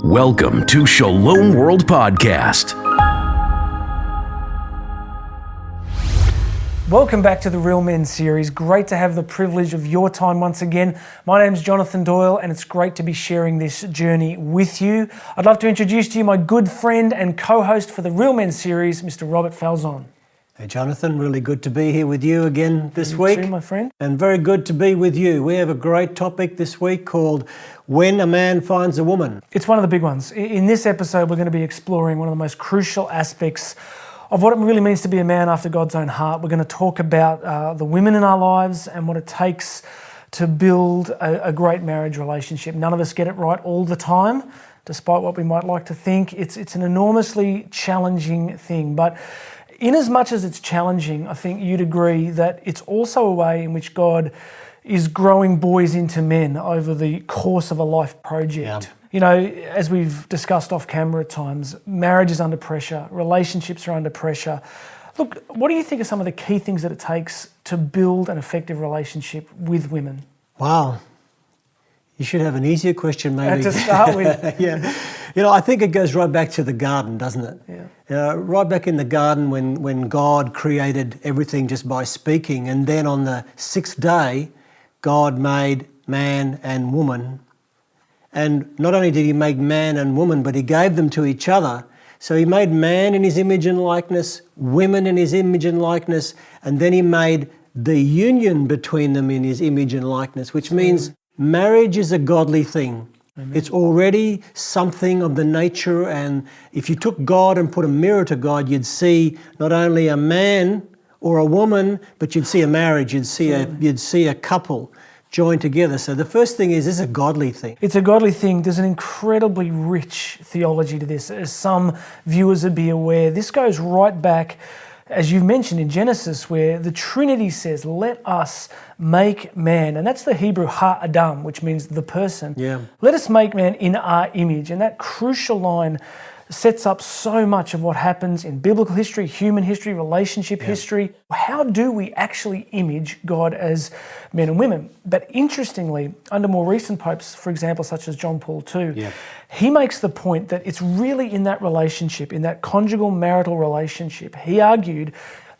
Welcome to Shalom World Podcast. Welcome back to the Real Men series. Great to have the privilege of your time once again. My name's Jonathan Doyle and it's great to be sharing this journey with you. I'd love to introduce to you my good friend and co-host for the Real Men series, Mr. Robert Falzon. Hey Jonathan, really good to be here with you again this week. You too, my friend. And very good to be with you. We have a great topic this week called When a Man Finds a Woman. It's one of the big ones. In this episode, we're going to be exploring one of the most crucial aspects of what it really means to be a man after God's own heart. We're going to talk about the women in our lives and what it takes to build a great marriage relationship. None of us get it right all the time, despite what we might like to think. It's an enormously challenging thing, but in as much as it's challenging, I think you'd agree that it's also a way in which God is growing boys into men over the course of a life project. Yeah. You know, as we've discussed off camera at times, marriage is under pressure, relationships are under pressure. Look, what do you think are some of the key things that it takes to build an effective relationship with women? Wow. You should have an easier question maybe. To start with. Yeah. You know, I think it goes right back to the garden, doesn't it? Yeah. Right back in the garden when God created everything just by speaking, and then on the sixth day, God made man and woman. And not only did he make man and woman, but he gave them to each other. So he made man in his image and likeness, women in his image and likeness, and then he made the union between them in his image and likeness, which means marriage is a godly thing. Amen. It's already something of the nature, and if you took God and put a mirror to God, you'd see not only a man or a woman, but you'd see a marriage, you'd see a couple joined together. So the first thing is, it's a godly thing. It's a godly thing. There's an incredibly rich theology to this. As some viewers would be aware, this goes right back, as you've mentioned in Genesis, where the Trinity says, let us make man. And that's the Hebrew ha-adam, which means the person. Yeah. Let us make man in our image. And that crucial line sets up so much of what happens in biblical history, human history, relationship history. How do we actually image God as men and women? But interestingly, under more recent popes, for example, such as John Paul II, he makes the point that it's really in that relationship, in that conjugal marital relationship, he argued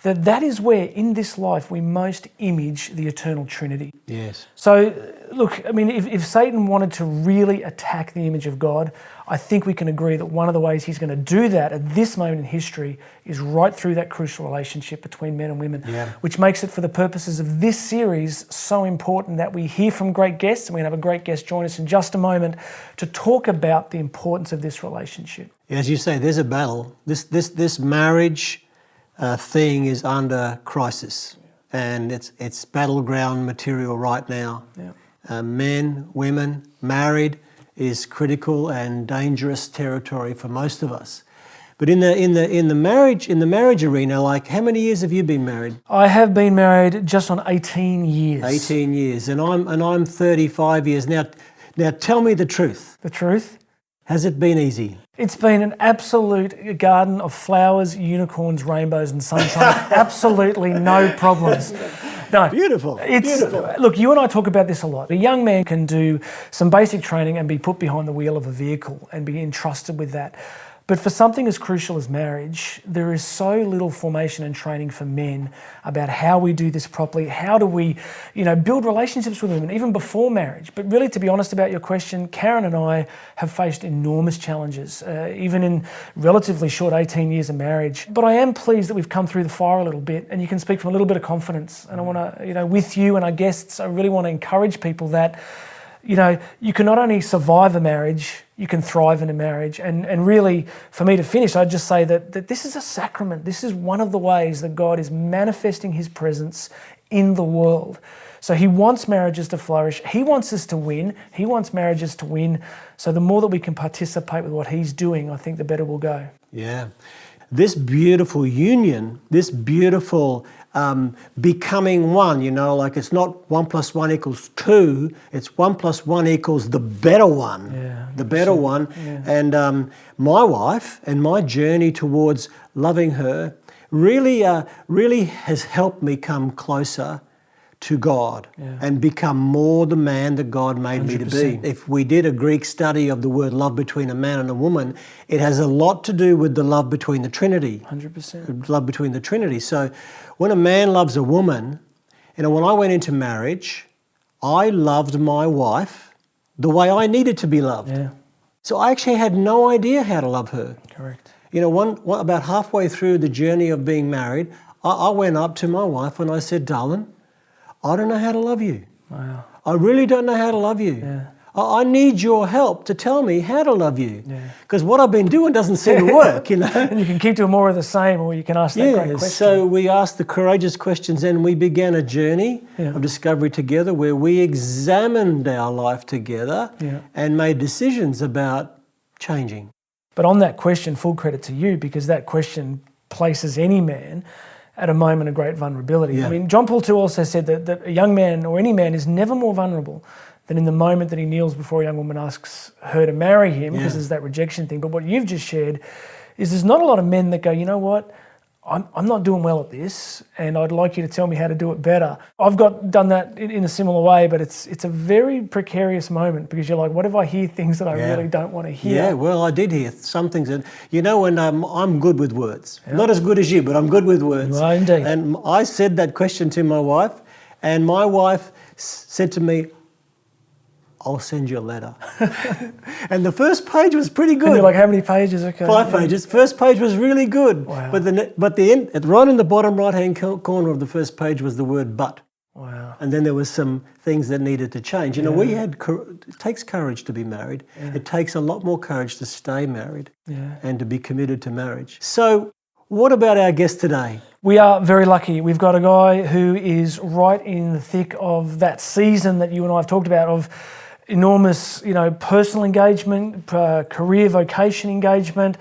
that is where in this life we most image the eternal Trinity. Yes. So look, I mean, if Satan wanted to really attack the image of God, I think we can agree that one of the ways he's going to do that at this moment in history is right through that crucial relationship between men and women, which makes it, for the purposes of this series, so important that we hear from great guests, and we're going to have a great guest join us in just a moment to talk about the importance of this relationship. As you say, there's a battle. This marriage thing is under crisis, and it's battleground material right now. Men, women, married is critical and dangerous territory for most of us. But in the marriage arena, like, how many years have you been married? I have been married just on 18 years. 18 years, and I'm 35 years now. Now tell me the truth. The truth? Has it been easy? It's been an absolute garden of flowers, unicorns, rainbows and sunshine. Absolutely no problems. No. Beautiful. Beautiful. Look, you and I talk about this a lot. A young man can do some basic training and be put behind the wheel of a vehicle and be entrusted with that. But for something as crucial as marriage, there is so little formation and training for men about how we do this properly. How do we, build relationships with women even before marriage? But really, to be honest about your question, Karen and I have faced enormous challenges, even in relatively short 18 years of marriage. But I am pleased that we've come through the fire a little bit, and you can speak from a little bit of confidence. And I want to, with you and our guests, I really want to encourage people that, you can not only survive a marriage, you can thrive in a marriage. And really, for me to finish, I'd just say that this is a sacrament. This is one of the ways that God is manifesting his presence in the world. So he wants marriages to flourish. He wants us to win. He wants marriages to win. So the more that we can participate with what he's doing, I think the better we'll go. Yeah. This beautiful union, this beautiful becoming one, like, it's not 1 + 1 = 2, it's 1 + 1 = the better one, the better one. Yeah. And my wife and my journey towards loving her really has helped me come closer to God and become more the man that God made 100%. Me to be. If we did a Greek study of the word love between a man and a woman, it has a lot to do with the love between the Trinity. 100%. Love between the Trinity. So when a man loves a woman, when I went into marriage, I loved my wife the way I needed to be loved. Yeah. So I actually had no idea how to love her. Correct. About halfway through the journey of being married, I went up to my wife and I said, darling, I don't know how to love you. Wow. I really don't know how to love you. Yeah. I need your help to tell me how to love you. Because what I've been doing doesn't seem to work, And you can keep doing more of the same, or you can ask that great question. So we asked the courageous questions and we began a journey of discovery together where we examined our life together and made decisions about changing. But on that question, full credit to you, because that question places any man at a moment of great vulnerability. Yeah. I mean, John Paul II also said that a young man or any man is never more vulnerable than in the moment that he kneels before a young woman asks her to marry him, because there's that rejection thing. But what you've just shared is there's not a lot of men that go, you know what, I'm not doing well at this and I'd like you to tell me how to do it better. I've done that in a similar way, but it's a very precarious moment, because you're like, what if I hear things that I really don't want to hear? Yeah, well, I did hear some things that, when I'm good with words. Not as good as you, but I'm good with words. You are indeed. And I said that question to my wife, and my wife said to me, I'll send you a letter. And the first page was pretty good. And you're like, how many pages? Okay. 5 pages. First page was really good. Wow. But the end, right in the bottom right-hand corner of the first page was the word but. Wow. And then there was some things that needed to change. It takes courage to be married. It takes a lot more courage to stay married and to be committed to marriage. So what about our guest today? We are very lucky. We've got a guy who is right in the thick of that season that you and I have talked about, of enormous, personal engagement, career vocation engagement.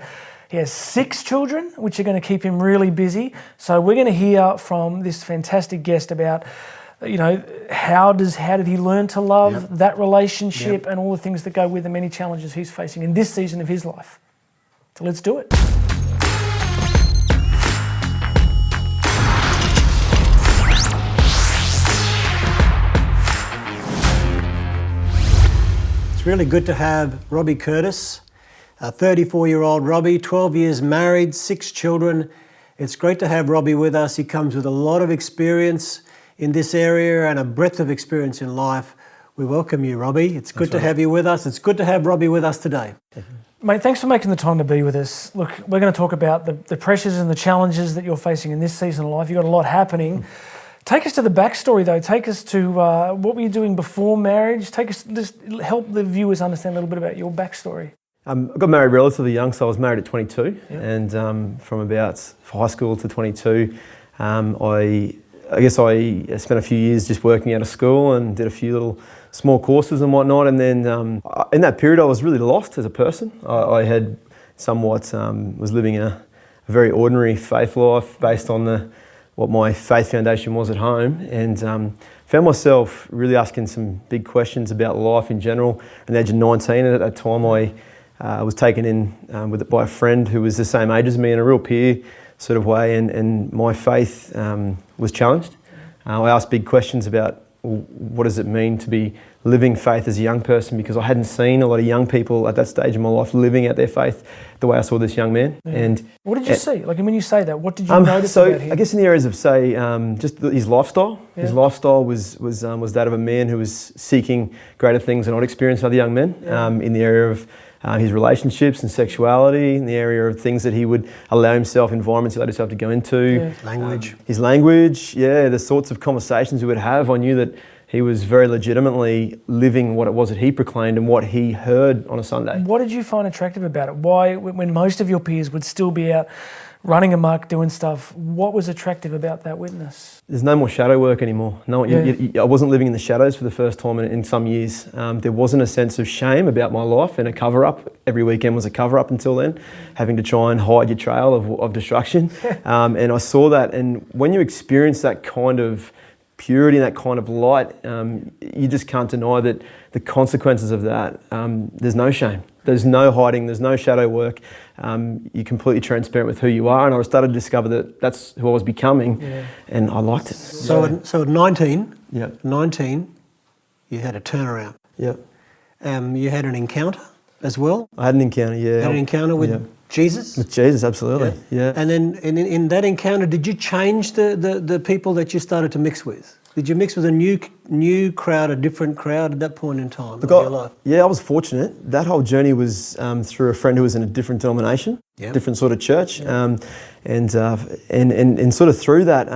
He has 6 children, which are going to keep him really busy. So we're going to hear from this fantastic guest about, how did he learn to love that relationship and all the things that go with the many challenges he's facing in this season of his life. So let's do it. Really good to have Roby Curtis, a 34-year-old Roby, 12 years married, 6 children. It's great to have Roby with us. He comes with a lot of experience in this area and a breadth of experience in life. We welcome you, Roby. It's good to have you with us. It's good to have Roby with us today. Mate, thanks for making the time to be with us. Look, we're going to talk about the pressures and the challenges that you're facing in this season of life. You've got a lot happening. Take us to the backstory, though. Take us to what were you doing before marriage? Just help the viewers understand a little bit about your backstory. I got married relatively young, so I was married at 22, and from about high school to 22, I spent a few years just working out of school and did a few little small courses and whatnot, and then in that period I was really lost as a person. I had somewhat was living a very ordinary faith life based on what my faith foundation was at home, and found myself really asking some big questions about life in general. At the age of 19, at that time I was taken in by a friend who was the same age as me in a real peer sort of way, and my faith was challenged. I asked big questions about what does it mean to be living faith as a young person, because I hadn't seen a lot of young people at that stage in my life living out their faith the way I saw this young man. Yeah. And what did you see? Like when you say that, what did you notice about him? I guess in the areas of just his lifestyle. Yeah. His lifestyle was that of a man who was seeking greater things than I'd experienced with other young men. In the area of his relationships and sexuality, in the area of things that he would allow himself, environments he allowed himself to go into. Yeah. His language, the sorts of conversations we would have. I knew that he was very legitimately living what it was that he proclaimed and what he heard on a Sunday. What did you find attractive about it? Why, when most of your peers would still be out running amok, doing stuff, what was attractive about that witness? There's no more shadow work anymore. I wasn't living in the shadows for the first time in some years. There wasn't a sense of shame about my life and a cover-up. Every weekend was a cover-up until then, having to try and hide your trail of destruction. And I saw that, and when you experience that kind of purity and that kind of light, you just can't deny that the consequences of that, there's no shame. There's no hiding, there's no shadow work. You're completely transparent with who you are, and I started to discover that that's who I was becoming, and I liked it. So at 19, Yep. 19, you had a turnaround. Yep. You had an encounter as well. I had an encounter, yeah. Had an encounter with Jesus. With Jesus, absolutely, yeah. And then in that encounter, did you change the people that you started to mix with? Did you mix with a new crowd, a different crowd at that point in time of your life? Yeah, I was fortunate. That whole journey was through a friend who was in a different denomination, different sort of church, and sort of through that,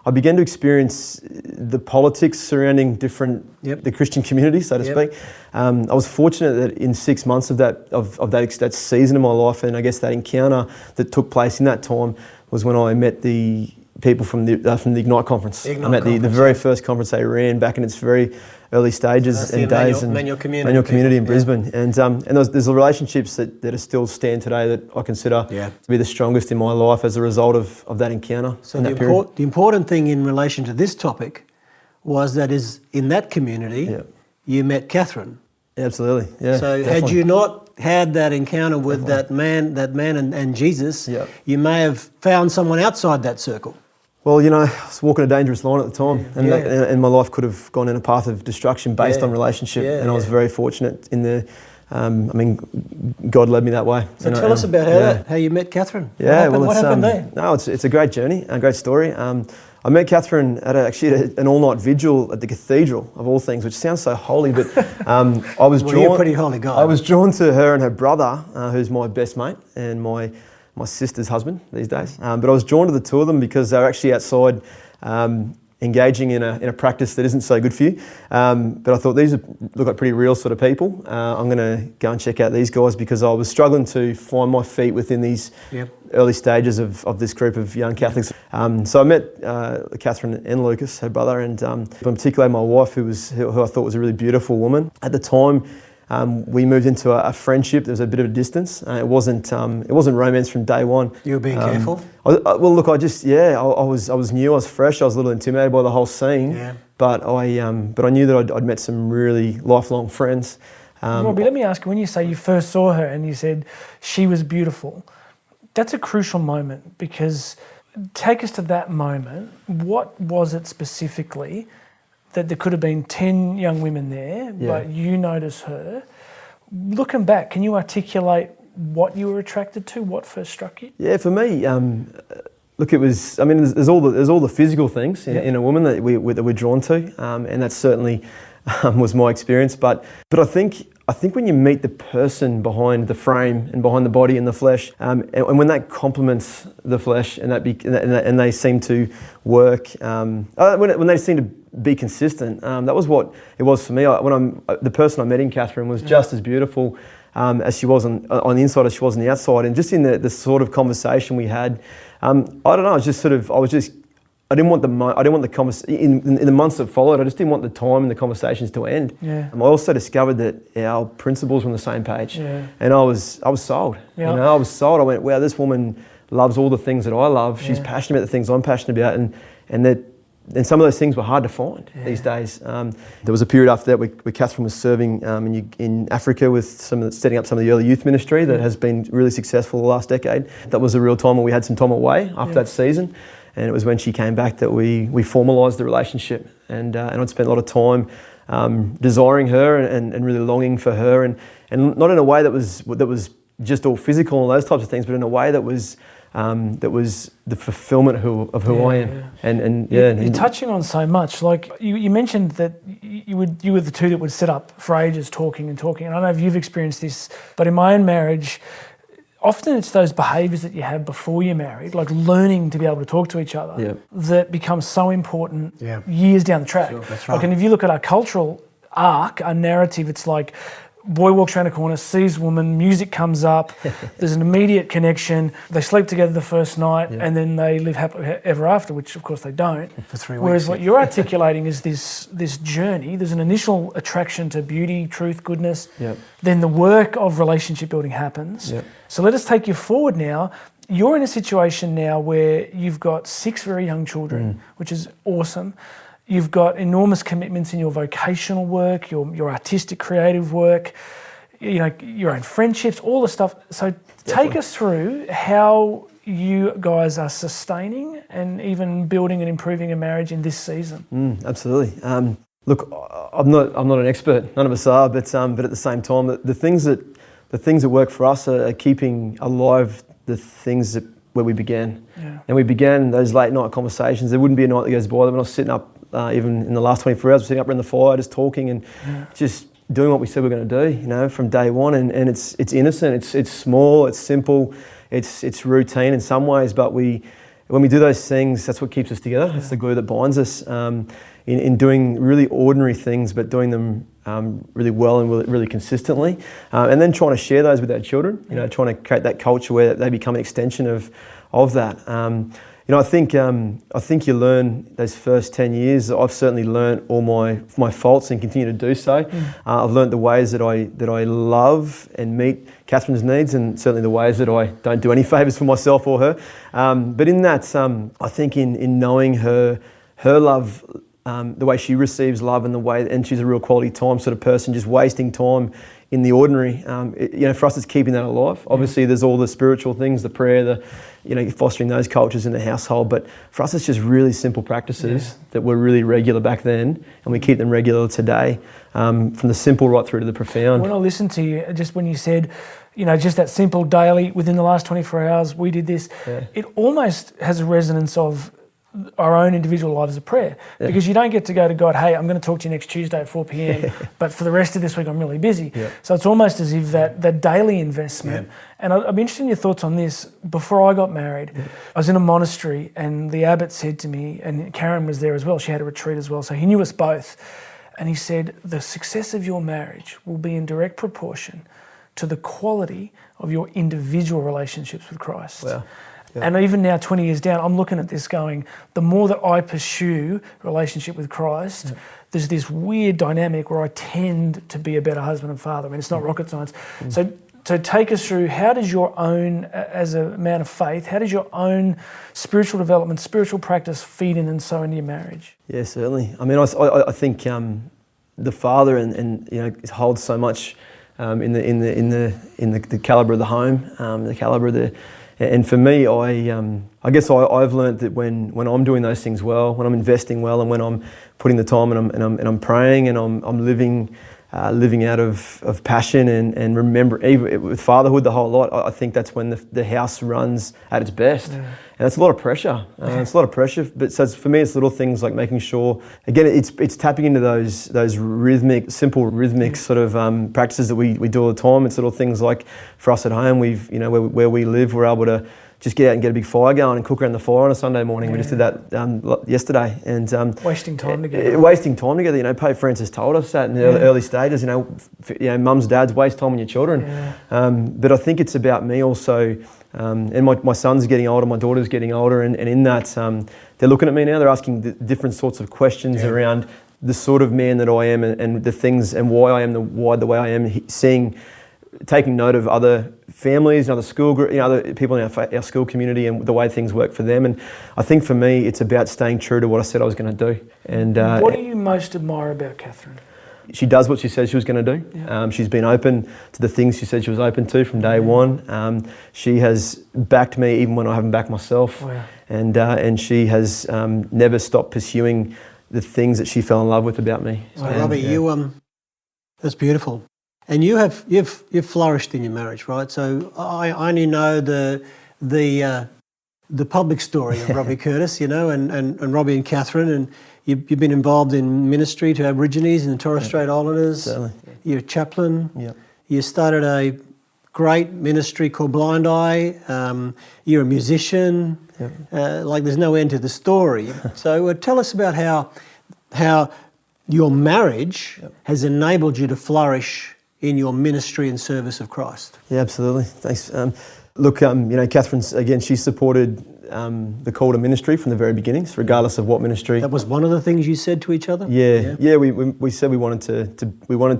I began to experience the politics surrounding the Christian community, so to speak. I was fortunate that in 6 months of that season of my life, and I guess that encounter that took place in that time, was when I met the people from the Ignite conference. I'm at the very first conference they ran back in its very early stages and days, and Manual Community in Brisbane. And there's relationships that are still stand today that I consider to be the strongest in my life as a result of that encounter. So the important thing in relation to this topic was that is in that community you met Catherine. Absolutely, yeah. So definitely. had you not had that encounter with that man and Jesus, you may have found someone outside that circle. Well, I was walking a dangerous line at the time, and my life could have gone in a path of destruction based on relationship, and I was very fortunate in the. God led me that way. So tell us about how you met Catherine. What happened there? No, it's a great journey, a great story. I met Catherine at an all-night vigil at the cathedral, of all things, which sounds so holy, but I was drawn. You're a pretty holy guy. I was drawn to her and her brother, who's my best mate and my sister's husband these days. But I was drawn to the two of them because they were actually outside engaging in a practice that isn't so good for you. But I thought these look like pretty real sort of people. I'm going to go and check out these guys because I was struggling to find my feet within these early stages of this group of young Catholics. So I met Catherine and Lucas, her brother, and in particular my wife, who I thought was a really beautiful woman. At the time, we moved into a friendship. There was a bit of a distance. It wasn't romance from day one. You were being careful? I was new. I was fresh. I was a little intimidated by the whole scene. Yeah. But I knew that I'd met some really lifelong friends. Robbie, let me ask you, when you say you first saw her and you said she was beautiful, that's a crucial moment, because take us to that moment. What was it specifically that there could have been 10 young women there, but you notice her? Looking back, can you articulate what you were attracted to? What first struck you? Yeah, for me, look, it was. I mean, there's all the physical things in a woman that we're drawn to, and that certainly was my experience. But I think when you meet the person behind the frame and behind the body and the flesh, and when that complements the flesh and and they seem to work, when they seem to be consistent, that was what it was for me. The person I met in Catherine was just as beautiful as she was on the inside as she was on the outside, and just in the sort of conversation we had, I don't know. I didn't want the conversation in the months that followed. I just didn't want the time and the conversations to end. Yeah. I also discovered that our principles were on the same page, and I was sold. Yeah. I was sold. I went, wow, this woman loves all the things that I love. She's passionate about the things I'm passionate about, and some of those things were hard to find these days. There was a period after that where Catherine was serving in Africa with setting up some of the early youth ministry that has been really successful the last decade. That was a real time when we had some time away after that season. And it was when she came back that we formalised the relationship. And I'd spent a lot of time desiring her and really longing for her, and not in a way that was just all physical and those types of things, but in a way that was the fulfilment of who I am. And you're touching on so much. Like you mentioned that you were the two that would sit up for ages talking. And I don't know if you've experienced this, but in my own marriage, often it's those behaviours that you have before you're married, like learning to be able to talk to each other, that becomes so important years down the track. Sure, that's right. Like, and if you look at our cultural arc, our narrative, it's like boy walks around a corner, sees woman, music comes up, there's an immediate connection, they sleep together the first night, and then they live happily ever after, which of course they don't. For 3 weeks. Whereas what you're articulating is this journey. There's an initial attraction to beauty, truth, goodness. Then the work of relationship building happens. So let us take you forward now. You're in a situation now where you've got 6 very young children, which is awesome. You've got enormous commitments in your vocational work, your artistic, creative work, your own friendships, all the stuff. So take us through how you guys are sustaining and even building and improving a marriage in this season. Absolutely. Look, I'm not an expert. None of us are, but at the same time, the things that work for us are keeping alive the things where we began. Yeah. And we began those late night conversations. There wouldn't be a night that goes by that we're not sitting up, even in the last 24 hours, we're sitting up around the fire, just talking and just doing what we said we're going to do, from day one. And it's innocent, it's small, it's simple, it's routine in some ways, but when we do those things, that's what keeps us together. It's the glue that binds us in doing really ordinary things, but doing them really well and really consistently. And then trying to share those with our children, trying to create that culture where they become an extension of that. I think you learn those first 10 years. I've certainly learned all my faults and continue to do so. I've learned the ways that I love and meet Catherine's needs, and certainly the ways that I don't do any favours for myself or her. But in that, I think in knowing her love, the way she receives love, and she's a real quality time sort of person, just wasting time in the ordinary. For us, it's keeping that alive. Obviously, there's all the spiritual things, the prayer, fostering those cultures in the household. But for us, it's just really simple practices that were really regular back then, and we keep them regular today, from the simple right through to the profound. When I listened to you, just when you said, just that simple daily, within the last 24 hours, we did this, it almost has a resonance of our own individual lives of prayer, because you don't get to go to God, hey, I'm going to talk to you next Tuesday at 4 p.m, but for the rest of this week I'm really busy. So it's almost as if that daily investment, and I'd be interested in your thoughts on this. Before I got married, I was in a monastery, and the abbot said to me, and Karen was there as well, she had a retreat as well, so he knew us both, and he said, the success of your marriage will be in direct proportion to the quality of your individual relationships with Christ. Wow. Yeah. And even now, 20 years down, I'm looking at this going, the more that I pursue relationship with Christ, there's this weird dynamic where I tend to be a better husband and father. I mean, it's not rocket science. So take us through, how does your own, as a man of faith, how does your own spiritual development, spiritual practice feed in and sow into your marriage? Yeah, certainly. I mean, I think the father and holds so much in the calibre of the home, the calibre of the. And for me, I guess I've learned that when I'm doing those things well, when I'm investing well, and when I'm putting the time and I'm praying and I'm living out of passion and remember, even with fatherhood, the whole lot, I think that's when the house runs at its best. And it's a lot of pressure. It's a lot of pressure. But so for me, it's little things like making sure, again, it's tapping into those simple rhythmic sort of practices that we do all the time. It's little things like, for us at home, where we live, we're able to just get out and get a big fire going and cook around the fire on a Sunday morning. We just did that yesterday. And wasting time together. Wasting time together. Pope Francis told us that in the early stages. Mums, dads, waste time with your children. But I think it's about me also. And my son's getting older, my daughter's getting older, and in that, they're looking at me now. They're asking different sorts of questions around the sort of man that I am, and the things, and why I am the way I am. Taking note of other families, other school group, other people in our school community, and the way things work for them. And I think for me, it's about staying true to what I said I was going to do. And what do you most admire about Catherine? She does what she says she was going to do. She's been open to the things she said she was open to from day one. She has backed me even when I haven't backed myself. Wow. And she has never stopped pursuing the things that she fell in love with about me. So Robbie, that's beautiful. And you've flourished in your marriage, right? So I only know the public story of Roby Curtis, and Robbie and Catherine, and you've been involved in ministry to Aborigines in the Torres Strait Islanders. Certainly. You're a chaplain. Yeah. You started a great ministry called Blind Eye. You're a musician. Yeah. There's no end to the story. So tell us about how your marriage has enabled you to flourish in your ministry and service of Christ. Yeah, absolutely. Thanks. Catherine's, again, she supported the call to ministry from the very beginnings, regardless of what ministry. That was one of the things you said to each other? Yeah. We said we wanted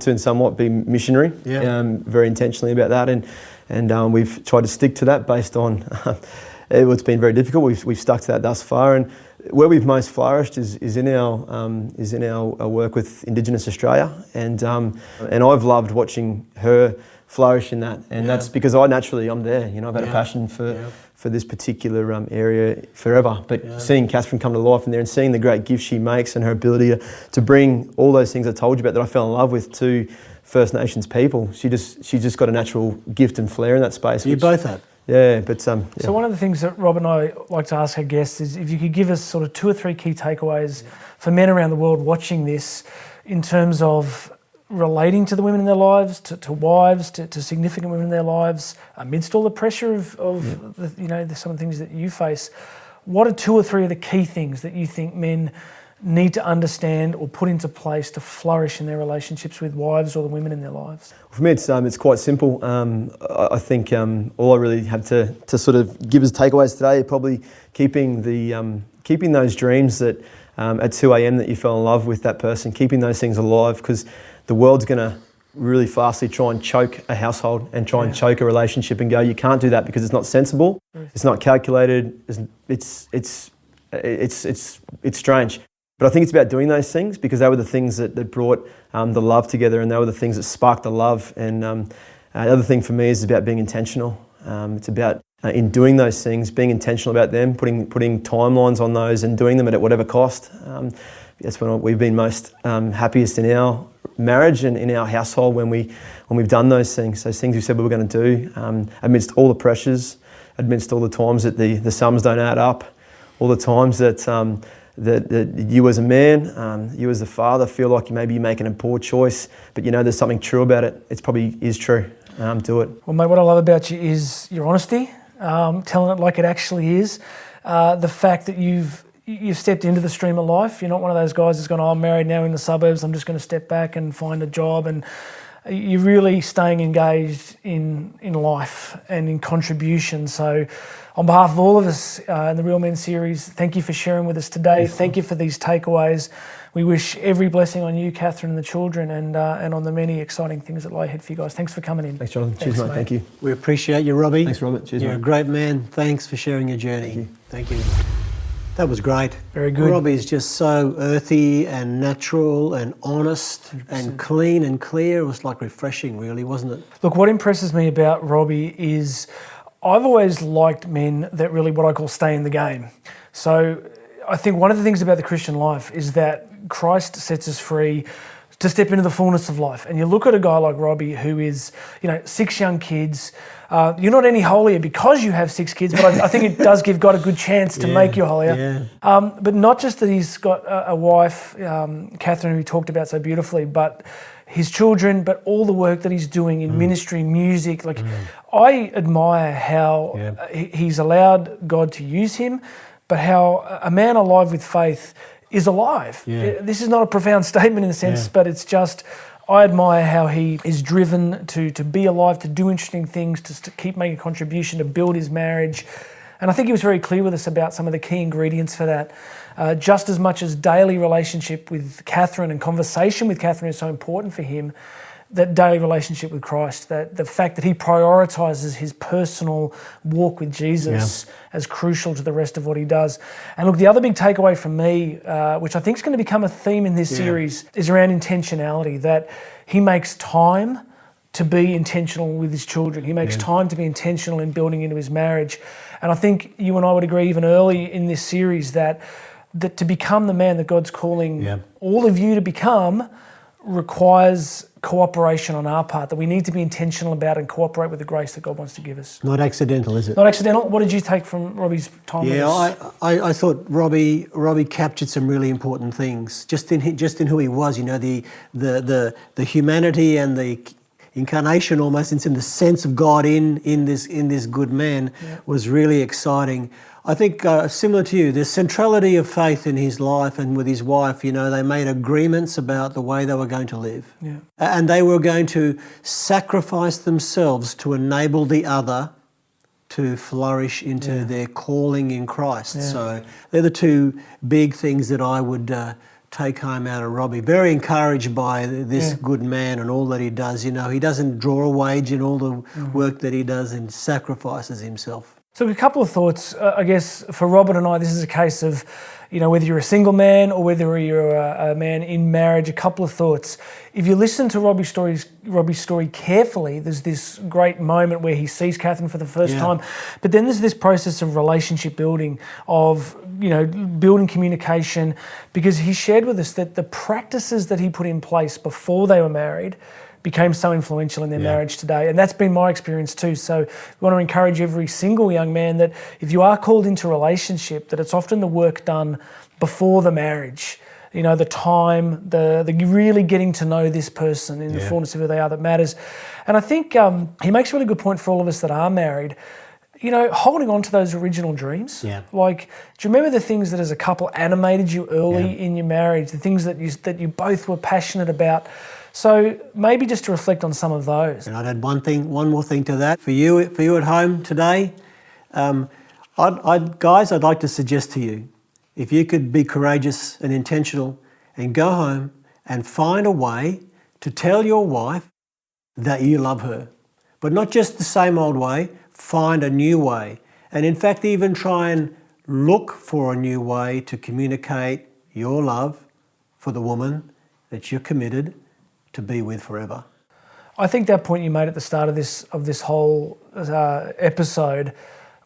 to in somewhat be missionary, very intentionally about that, and we've tried to stick to that based on it's been very difficult. We've stuck to that thus far, and where we've most flourished is in our work with Indigenous Australia, and I've loved watching her flourish in that, and that's because I'm there. I've had a passion for this particular area forever. But seeing Catherine come to life in there and seeing the great gift she makes and her ability to bring all those things I told you about that I fell in love with to First Nations people, she just got a natural gift and flair in that space. You both have. Yeah, but So one of the things that Rob and I like to ask our guests is if you could give us sort of 2 or 3 key takeaways for men around the world watching this in terms of relating to the women in their lives, to wives, to significant women in their lives, amidst all the pressure of some of the things that you face. What are 2 or 3 of the key things that you think men need to understand or put into place to flourish in their relationships with wives or the women in their lives? For me, it's quite simple. I think all I really have to sort of give as takeaways today are probably keeping those dreams that at 2 a.m. that you fell in love with that person, keeping those things alive, because the world's going to really fastly try and choke a household and try and choke a relationship and go, you can't do that because it's not sensible, it's not calculated, it's strange. But I think it's about doing those things because they were the things that brought the love together, and they were the things that sparked the love. And the other thing for me is about being intentional. It's about in doing those things, being intentional about them, putting timelines on those and doing them at whatever cost. That's when we've been most happiest in our marriage and in our household when we've done those things we said we were going to do, amidst all the pressures, amidst all the times that the sums don't add up, all the times that you as a man, you as the father feel like maybe you're making a poor choice, but there's something true about it. It probably is true. Do it. Well, mate, what I love about you is your honesty, telling it like it actually is. The fact that you've stepped into the stream of life. You're not one of those guys that's gone, I'm married now in the suburbs, I'm just going to step back and find a job. And you're really staying engaged in life and in contribution. So on behalf of all of us in the Real Men series, thank you for sharing with us today. Thank you for these takeaways. We wish every blessing on you, Catherine, and the children, and on the many exciting things that lie ahead for you guys. Thanks for coming in. Thanks, Jonathan. Cheers, mate. Thank you. We appreciate you, Robbie. Thanks, Robert. Cheers, You're mate. a great man. Thanks for sharing your journey. Thank you. That was great. Very good. Robbie's just so earthy and natural and honest 100%. And clean and clear. It was like refreshing, really, wasn't it? Look, what impresses me about Robbie is I've always liked men that really what I call stay in the game. So I think one of the things about the Christian life is that Christ sets us free to step into the fullness of life. And you look at a guy like Robbie who is, 6 young kids. You're not any holier because you have 6 kids, but I think it does give God a good chance to make you holier. Yeah. But not just that he's got a wife, Catherine, who he talked about so beautifully, but his children, but all the work that he's doing in ministry, music. I admire how he's allowed God to use him, but how a man alive with faith is alive. Yeah. This is not a profound statement in the sense, but it's just, I admire how he is driven to be alive, to do interesting things, to keep making a contribution, to build his marriage. And I think he was very clear with us about some of the key ingredients for that. Just as much as daily relationship with Catherine and conversation with Catherine is so important for him, that daily relationship with Christ, that the fact that he prioritises his personal walk with Jesus as crucial to the rest of what he does. And look, the other big takeaway from me, which I think is going to become a theme in this series, is around intentionality, that he makes time to be intentional with his children. He makes time to be intentional in building into his marriage. And I think you and I would agree even early in this series that to become the man that God's calling all of you to become requires cooperation on our part, that we need to be intentional about and cooperate with the grace that God wants to give us. Not accidental, is it? Not accidental. What did you take from Robbie's time with us? I thought Robbie captured some really important things just in who he was. The humanity and the incarnation, almost in the sense of God in this good man, was really exciting. I think similar to you, the centrality of faith in his life and with his wife, they made agreements about the way they were going to live. Yeah. And they were going to sacrifice themselves to enable the other to flourish into their calling in Christ. Yeah. So they're the 2 big things that I would take home out of Robbie. Very encouraged by this good man and all that he does. He doesn't draw a wage in all the work that he does and sacrifices himself. So a couple of thoughts, I guess, for Robert and I, this is a case of, whether you're a single man or whether you're a man in marriage, a couple of thoughts. If you listen to Roby's story carefully, there's this great moment where he sees Catherine for the first time, but then there's this process of relationship building, of, building communication, because he shared with us that the practices that he put in place before they were married became so influential in their marriage today. And that's been my experience too. So we want to encourage every single young man that if you are called into a relationship, that it's often the work done before the marriage, the time, the really getting to know this person in the fullness of who they are that matters. And I think he makes a really good point for all of us that are married, holding on to those original dreams. Yeah. Like, do you remember the things that as a couple animated you early in your marriage, the things that you both were passionate about? So maybe just to reflect on some of those. And I'd add one more thing to that. For you at home today, I'd like to suggest to you, if you could be courageous and intentional and go home and find a way to tell your wife that you love her. But not just the same old way, find a new way. And in fact, even try and look for a new way to communicate your love for the woman that you're committed to be with forever. I think that point you made at the start of this whole episode,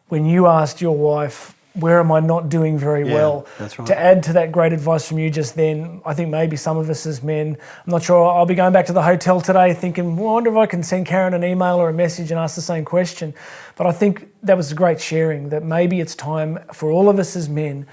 when you asked your wife, where am I not doing very well? That's right. To add to that great advice from you just then, I think maybe some of us as men, I'm not sure, I'll be going back to the hotel today thinking, I wonder if I can send Karen an email or a message and ask the same question. But I think that was a great sharing, that maybe it's time for all of us as men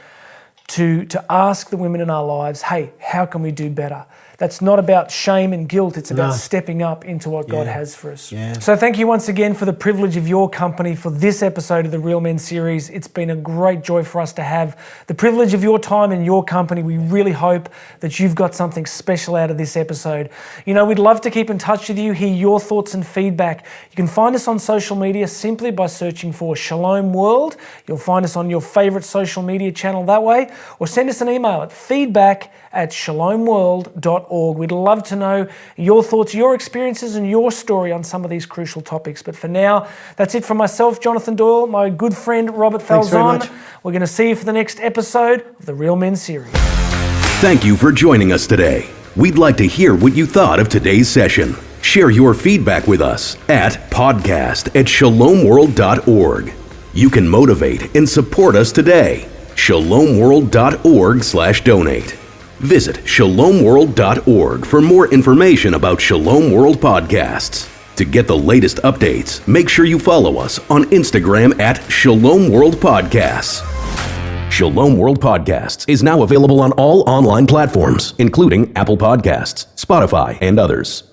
to ask the women in our lives, hey, how can we do better? That's not about shame and guilt. It's about stepping up into what God has for us. Yeah. So thank you once again for the privilege of your company for this episode of the Real Men series. It's been a great joy for us to have the privilege of your time and your company. We really hope that you've got something special out of this episode. We'd love to keep in touch with you, hear your thoughts and feedback. You can find us on social media simply by searching for Shalom World. You'll find us on your favorite social media channel that way, or send us an email at feedback@shalomworld.org. We'd love to know your thoughts, your experiences, and your story on some of these crucial topics. But for now, that's it from myself, Jonathan Doyle, my good friend, Robert Falzon. We're going to see you for the next episode of the Real Men series. Thank you for joining us today. We'd like to hear what you thought of today's session. Share your feedback with us at podcast@shalomworld.org. You can motivate and support us today. shalomworld.org/donate. Visit shalomworld.org for more information about Shalom World podcasts. To get the latest updates, make sure you follow us on Instagram at Shalom World Podcasts. Shalom World Podcasts is now available on all online platforms, including Apple Podcasts, Spotify, and others.